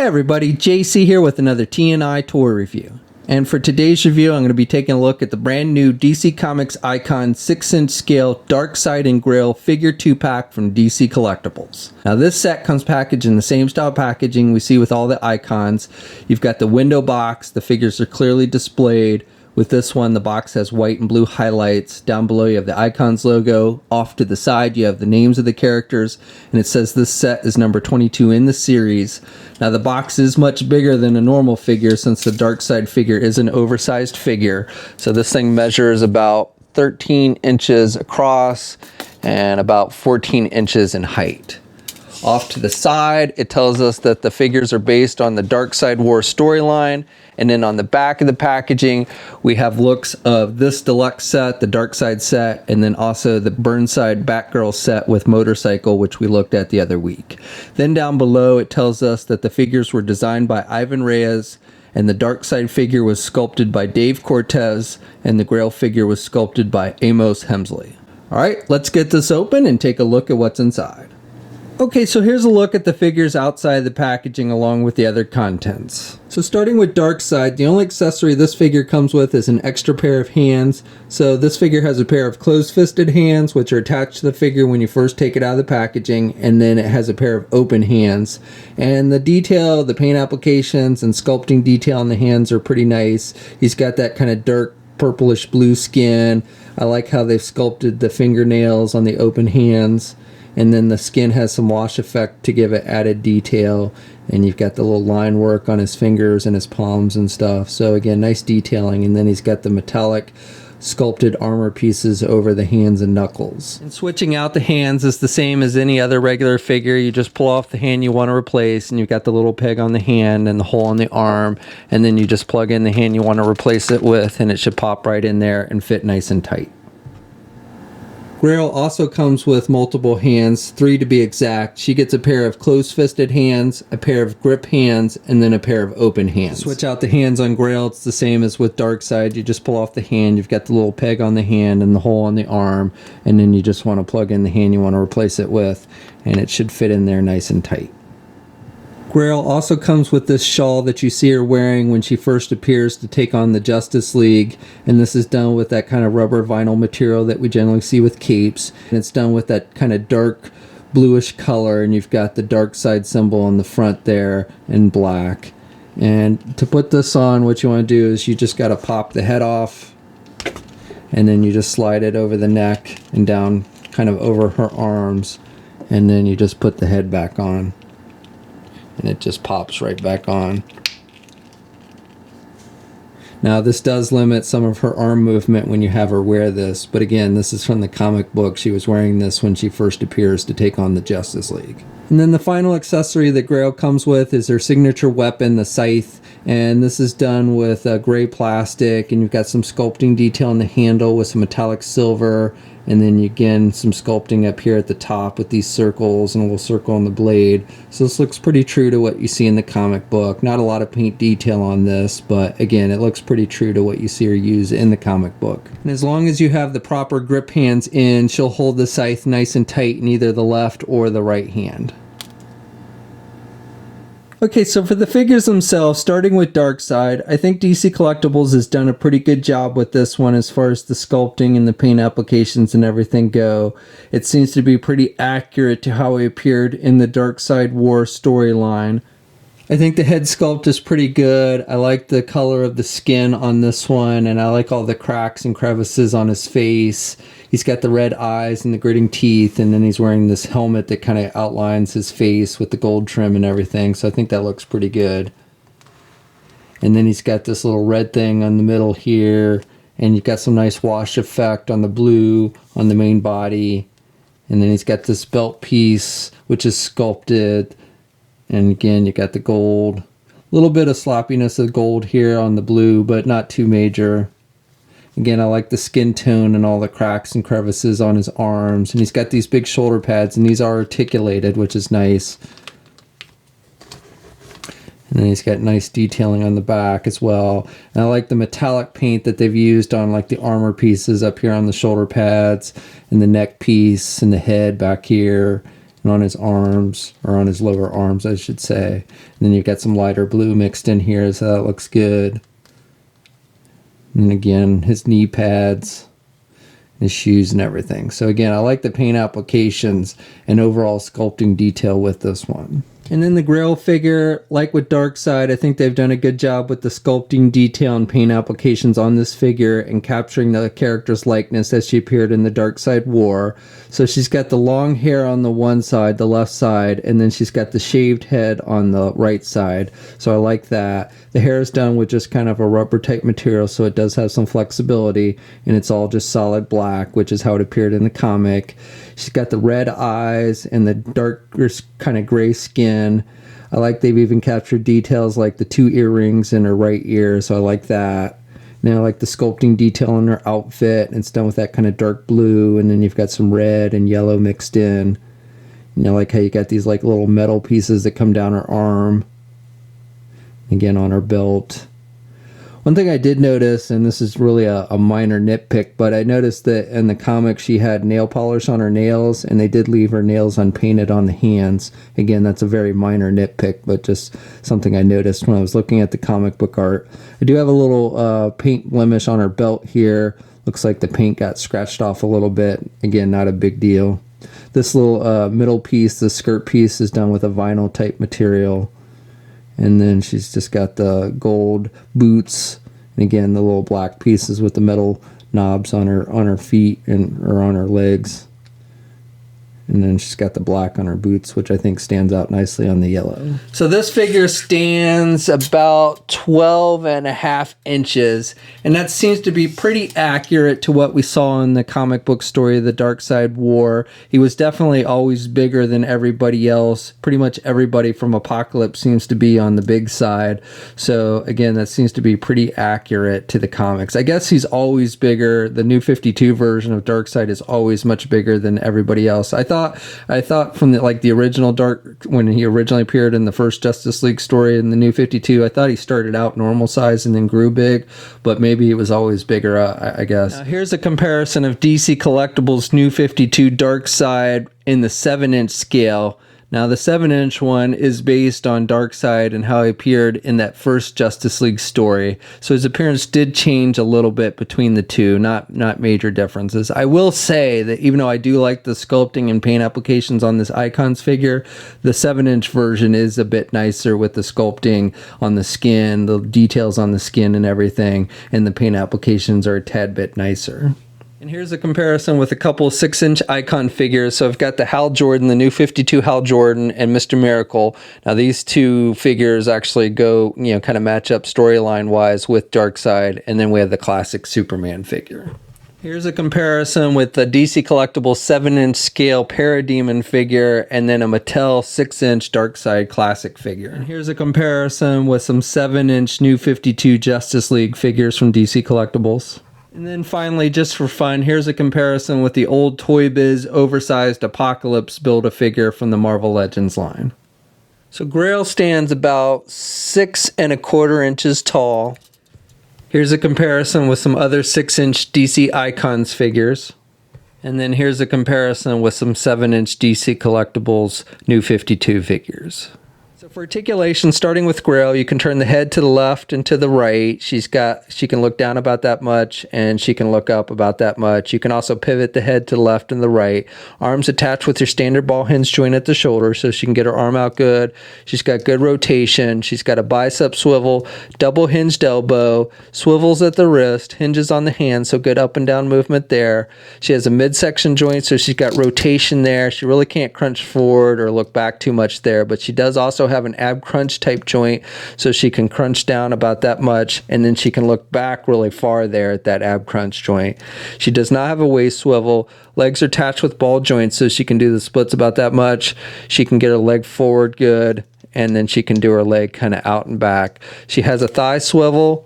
everybody, JC here with another TNI toy review. And for today's review, I'm going to be taking a look at the brand new DC Comics Icon 6-inch scale Darkseid Grail Figure 2-pack from DC Collectibles. Now this set comes packaged in the same style packaging we see with all the icons. You've got the window box, the figures are clearly displayed. With this one, the box has white and blue highlights. Down below you have the Icons logo. Off to the side you have the names of the characters, and it says this set is number 22 in the series. Now the box is much bigger than a normal figure since the Darkseid figure is an oversized figure. So this thing measures about 13 inches across and about 14 inches in height. Off to the side, it tells us that the figures are based on the Darkseid War storyline. And then on the back of the packaging, we have looks of this deluxe set, the Darkseid set, and then also the Burnside Batgirl set with motorcycle, which we looked at the other week. Then down below, it tells us that the figures were designed by Ivan Reyes, and the Darkseid figure was sculpted by Dave Cortez, and the Grail figure was sculpted by Amos Hemsley. All right, let's get this open and take a look at what's inside. Okay, so here's a look at the figures outside the packaging along with the other contents. So starting with Darkseid, the only accessory this figure comes with is an extra pair of hands. So this figure has a pair of closed-fisted hands which are attached to the figure when you first take it out of the packaging, and then it has a pair of open hands. And the detail, the paint applications and sculpting detail on the hands are pretty nice. He's got that kind of dark purplish blue skin. I like how they've sculpted the fingernails on the open hands. And then the skin has some wash effect to give it added detail, and you've got the little line work on his fingers and his palms and stuff. So again, nice detailing. And then he's got the metallic sculpted armor pieces over the hands and knuckles. And switching out the hands is the same as any other regular figure. You just pull off the hand you want to replace, and you've got the little peg on the hand and the hole on the arm, and then you just plug in the hand you want to replace it with, and it should pop right in there and fit nice and tight. Grail also comes with multiple hands, 3 to be exact. She gets a pair of closed-fisted hands, a pair of grip hands, and then a pair of open hands. Switch out the hands on Grail, it's the same as with Darkseid. You just pull off the hand, you've got the little peg on the hand and the hole on the arm, and then you just want to plug in the hand you want to replace it with, and it should fit in there nice and tight. Grail also comes with this shawl that you see her wearing when she first appears to take on the Justice League, and this is done with that kind of rubber vinyl material that we generally see with capes, and it's done with that kind of dark bluish color, and you've got the Darkseid symbol on the front there in black. And to put this on, what you want to do is you just got to pop the head off, and then you just slide it over the neck and down kind of over her arms, and then you just put the head back on. And it just pops right back on. Now this does limit some of her arm movement when you have her wear this, but again, this is from the comic book. She was wearing this when she first appears to take on the Justice League. And then the final accessory that Grail comes with is her signature weapon, the scythe, and this is done with gray plastic, and you've got some sculpting detail on the handle with some metallic silver, and then again some sculpting up here at the top with these circles and a little circle on the blade. So this looks pretty true to what you see in the comic book. Not a lot of paint detail on this, but again, it looks pretty true to what you see her use in the comic book. And as long as you have the proper grip hands in, she'll hold the scythe nice and tight in either the left or the right hand. Okay, so for the figures themselves, starting with Darkseid, I think DC Collectibles has done a pretty good job with this one as far as the sculpting and the paint applications and everything go. It seems to be pretty accurate to how he appeared in the Darkseid War storyline. I think the head sculpt is pretty good. I like the color of the skin on this one, and I like all the cracks and crevices on his face. He's got the red eyes and the gritting teeth, and then he's wearing this helmet that kind of outlines his face with the gold trim and everything, so I think that looks pretty good. And then he's got this little red thing on the middle here, and you've got some nice wash effect on the blue on the main body. And then he's got this belt piece, which is sculpted. And again, you got the gold. A little bit of sloppiness of gold here on the blue, but not too major. Again, I like the skin tone and all the cracks and crevices on his arms. And he's got these big shoulder pads, and these are articulated, which is nice. And then he's got nice detailing on the back as well. And I like the metallic paint that they've used on like the armor pieces up here on the shoulder pads and the neck piece and the head back here. And and on his arms, or on his lower arms, I should say. And then you've got some lighter blue mixed in here, so that looks good. And again, his knee pads, his shoes and everything. So again, I like the paint applications and overall sculpting detail with this one. And then the Grail figure, like with Darkseid, I think they've done a good job with the sculpting detail and paint applications on this figure and capturing the character's likeness as she appeared in the Darkseid War. So she's got the long hair on the one side, the left side, and then she's got the shaved head on the right side. So I like that. The hair is done with just kind of a rubber type material, so it does have some flexibility, and it's all just solid black, which is how it appeared in the comic. She's got the red eyes and the darker kind of gray skin. I like they've even captured details like the 2 earrings in her right ear, so I like that. Now I like the sculpting detail in her outfit, and it's done with that kind of dark blue, and then you've got some red and yellow mixed in. You know, like how you got these like little metal pieces that come down her arm. Again, on her belt. One thing I did notice, and this is really a minor nitpick, but I noticed that in the comic she had nail polish on her nails, and they did leave her nails unpainted on the hands. Again, that's a very minor nitpick, but just something I noticed when I was looking at the comic book art. I do have a little paint blemish on her belt here. Looks like the paint got scratched off a little bit. Again, not a big deal. This little middle piece, the skirt piece, is done with a vinyl type material. And then she's just got the gold boots, and again the little black pieces with the metal knobs on her feet or on her legs. And then she's got the black on her boots, which I think stands out nicely on the yellow. So this figure stands about 12.5 inches, and that seems to be pretty accurate to what we saw in the comic book story of the Darkseid War. He was definitely always bigger than everybody else. Pretty much everybody from Apocalypse seems to be on the big side. So again, that seems to be pretty accurate to the comics. I guess he's always bigger. The new 52 version of Darkseid is always much bigger than everybody else. I thought from the original when he originally appeared in the first Justice League story in the new 52, I thought he started out normal size and then grew big, but maybe he was always bigger, I guess. Now here's a comparison of DC Collectibles new 52 Darkseid in the 7-inch scale. Now the 7-inch one is based on Darkseid and how he appeared in that first Justice League story. So his appearance did change a little bit between the two, not major differences. I will say that even though I do like the sculpting and paint applications on this Icons figure, the 7-inch version is a bit nicer with the sculpting on the skin, the details on the skin and everything, and the paint applications are a tad bit nicer. And here's a comparison with a couple 6-inch Icon figures. So I've got the Hal Jordan, the new 52 Hal Jordan, and Mr. Miracle. Now these two figures actually go, kind of match up storyline-wise with Darkseid. And then we have the classic Superman figure. Here's a comparison with the DC Collectibles 7-inch scale Parademon figure and then a Mattel 6-inch Darkseid Classic figure. And here's a comparison with some 7-inch new 52 Justice League figures from DC Collectibles. And then finally, just for fun, here's a comparison with the old Toy Biz oversized Apocalypse Build-A-Figure from the Marvel Legends line. So Grail stands about 6¼ inches tall. Here's a comparison with some other 6-inch DC Icons figures. And then here's a comparison with some 7-inch DC Collectibles new 52 figures. So for articulation, starting with Grail, you can turn the head to the left and to the right. She can look down about that much, and she can look up about that much. You can also pivot the head to the left and the right. Arms attached with your standard ball hinge joint at the shoulder, so she can get her arm out good. She's got good rotation. She's got a bicep swivel, double hinged elbow, swivels at the wrist, hinges on the hand, so good up and down movement there. She has a midsection joint, so she's got rotation there. She really can't crunch forward or look back too much there, but she does also have an ab crunch type joint, so she can crunch down about that much, and then she can look back really far there at that ab crunch joint. She does not have a waist swivel. Legs are attached with ball joints, so she can do the splits about that much. She can get her leg forward good, and then she can do her leg kind of out and back. She has a thigh swivel.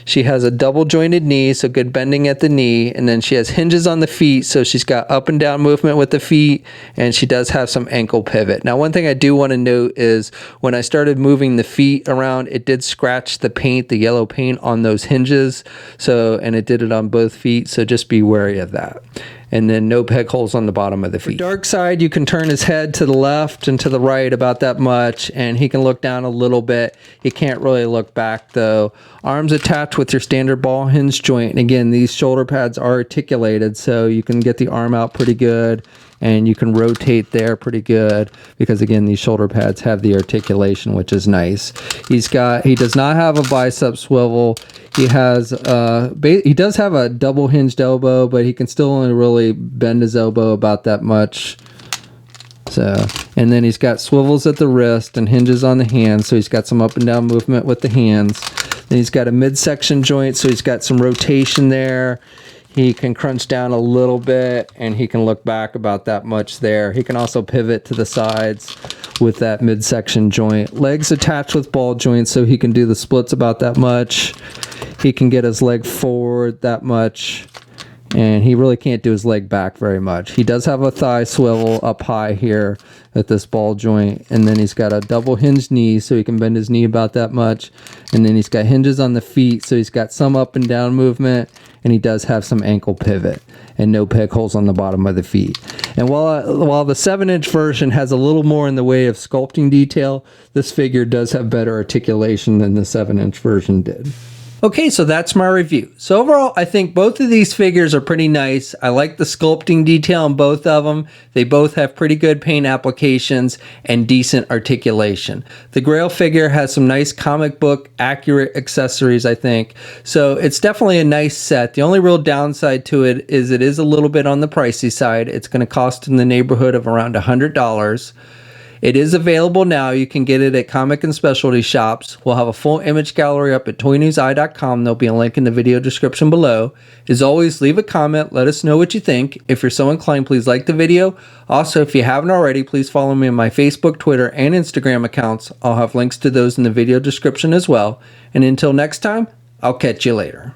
She has a double jointed knee, so good bending at the knee, and then she has hinges on the feet, so she's got up and down movement with the feet, and she does have some ankle pivot. Now, one thing I do want to note is when I started moving the feet around, it did scratch the paint, the yellow paint on those hinges, and it did it on both feet, so just be wary of that. and then no peg holes on the bottom of the feet. For Darkseid, you can turn his head to the left and to the right about that much, and he can look down a little bit. He can't really look back though. Arms attached with your standard ball hinge joint, and again, these shoulder pads are articulated, so you can get the arm out pretty good, and you can rotate there pretty good, because again, these shoulder pads have the articulation, which is nice. He does not have a bicep swivel. He has he does have a double hinged elbow, but he can still only really bend his elbow about that much. So, and then he's got swivels at the wrist and hinges on the hands, so he's got some up and down movement with the hands. Then he's got a midsection joint, so he's got some rotation there. He can crunch down a little bit, and he can look back about that much there. He can also pivot to the sides with that midsection joint. Legs attached with ball joints, so he can do the splits about that much. He can get his leg forward that much, and he really can't do his leg back very much. He does have a thigh swivel up high here at this ball joint, and then he's got a double hinged knee, so he can bend his knee about that much, and then he's got hinges on the feet, so he's got some up and down movement, and he does have some ankle pivot and no peg holes on the bottom of the feet. And while the 7-inch version has a little more in the way of sculpting detail, this figure does have better articulation than the 7-inch version did. Okay, so that's my review. So overall, I think both of these figures are pretty nice. I like the sculpting detail on both of them. They both have pretty good paint applications and decent articulation. The Grail figure has some nice comic book accurate accessories, I think. So it's definitely a nice set. The only real downside to it is a little bit on the pricey side. It's going to cost in the neighborhood of around $100. It is available now. You can get it at comic and specialty shops. We'll have a full image gallery up at toynewseye.com. There'll be a link in the video description below. As always, leave a comment. Let us know what you think. If you're so inclined, please like the video. Also, if you haven't already, please follow me on my Facebook, Twitter, and Instagram accounts. I'll have links to those in the video description as well. And until next time, I'll catch you later.